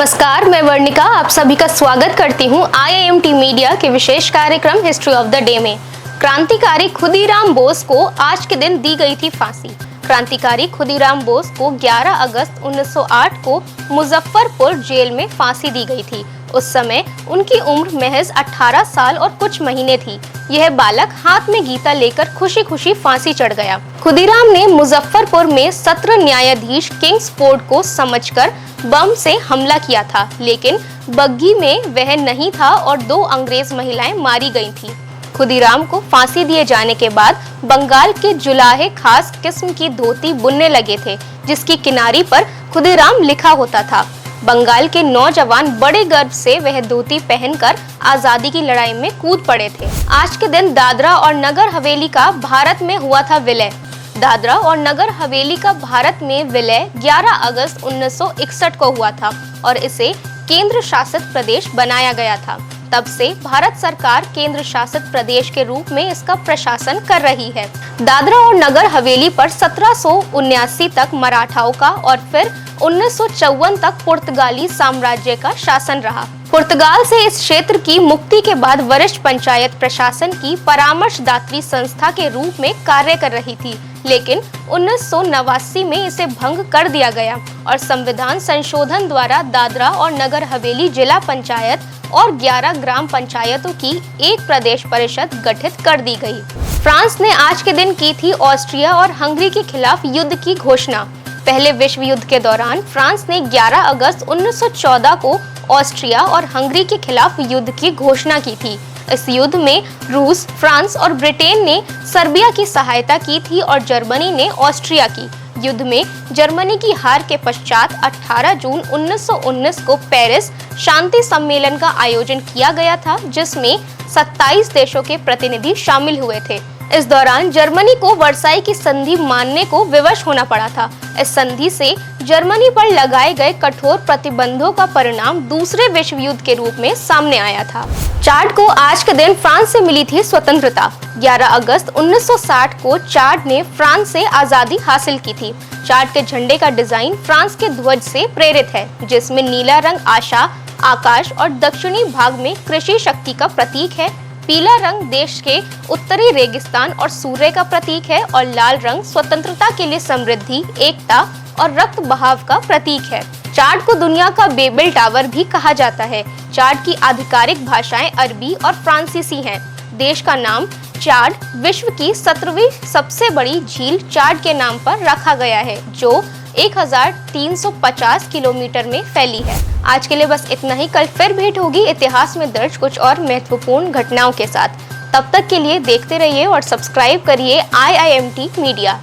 नमस्कार, मैं वर्णिका आप सभी का स्वागत करती हूं IIMT मीडिया के विशेष कार्यक्रम हिस्ट्री ऑफ द डे में। क्रांतिकारी खुदीराम बोस को आज के दिन दी गई थी फांसी। क्रांतिकारी खुदीराम बोस को 11 अगस्त 1908 को मुजफ्फरपुर जेल में फांसी दी गई थी। उस समय उनकी उम्र महज 18 साल और कुछ महीने थी। यह बालक हाथ में गीता लेकर खुशी खुशी फांसी चढ़ गया। खुदीराम ने मुजफ्फरपुर में सत्र न्यायाधीश किंग्सफोर्ड को समझकर बम से हमला किया था, लेकिन बग्घी में वह नहीं था और 2 अंग्रेज महिलाएं मारी गई थीं। खुदीराम को फांसी दिए जाने के बाद बंगाल के जुलाहे खास किस्म की धोती बुनने लगे थे, जिसकी किनारी पर खुदीराम लिखा होता था। बंगाल के नौजवान बड़े गर्व से वह धोती पहनकर आजादी की लड़ाई में कूद पड़े थे। आज के दिन दादरा और नगर हवेली का भारत में हुआ था विलय। दादरा और नगर हवेली का भारत में विलय 11 अगस्त 1961 को हुआ था और इसे केंद्र शासित प्रदेश बनाया गया था। तब से भारत सरकार केंद्र शासित प्रदेश के रूप में इसका प्रशासन कर रही है। दादरा और नगर हवेली पर 1779 तक मराठाओं का और फिर 1954 तक पुर्तगाली साम्राज्य का शासन रहा। पुर्तगाल से इस क्षेत्र की मुक्ति के बाद वरिष्ठ पंचायत प्रशासन की परामर्शदात्री संस्था के रूप में कार्य कर रही थी, लेकिन 1989 में इसे भंग कर दिया गया और संविधान संशोधन द्वारा दादरा और नगर हवेली जिला पंचायत और 11 ग्राम पंचायतों की एक प्रदेश परिषद गठित कर दी गई। फ्रांस ने आज के दिन की थी ऑस्ट्रिया और हंगरी के खिलाफ युद्ध की घोषणा। पहले विश्व युद्ध के दौरान फ्रांस ने 11 अगस्त 1914 को ऑस्ट्रिया और हंगरी के खिलाफ युद्ध की घोषणा की थी। इस युद्ध में रूस, फ्रांस और ब्रिटेन ने सर्बिया की सहायता की थी और जर्मनी ने ऑस्ट्रिया की। युद्ध में जर्मनी की हार के पश्चात 18 जून 1919 को पेरिस शांति सम्मेलन का आयोजन किया गया था, जिसमें 27 देशों के प्रतिनिधि शामिल हुए थे। इस दौरान जर्मनी को वर्साई की संधि मानने को विवश होना पड़ा था। इस संधि से जर्मनी पर लगाए गए कठोर प्रतिबंधों का परिणाम दूसरे विश्व युद्ध के रूप में सामने आया था। चाड को आज के दिन फ्रांस से मिली थी स्वतंत्रता। 11 अगस्त 1960 को चाड ने फ्रांस से आजादी हासिल की थी। चाड के झंडे का डिजाइन फ्रांस के ध्वज से प्रेरित है, जिसमें नीला रंग आशा, आकाश और दक्षिणी भाग में कृषि शक्ति का प्रतीक है। पीला रंग देश के उत्तरी रेगिस्तान और सूर्य का प्रतीक है और लाल रंग स्वतंत्रता के लिए समृद्धि, एकता और रक्त बहाव का प्रतीक है। चाड को दुनिया का बेबिल टावर भी कहा जाता है। चाड की आधिकारिक भाषाएं अरबी और फ्रांसीसी हैं। देश का नाम चाड विश्व की 17वीं सबसे बड़ी झील चाड के नाम पर रखा गया है, जो 1350 किलोमीटर में फैली है। आज के लिए बस इतना ही। कल फिर भेंट होगी इतिहास में दर्ज कुछ और महत्वपूर्ण घटनाओं के साथ। तब तक के लिए देखते रहिए और सब्सक्राइब करिए IIMT मीडिया।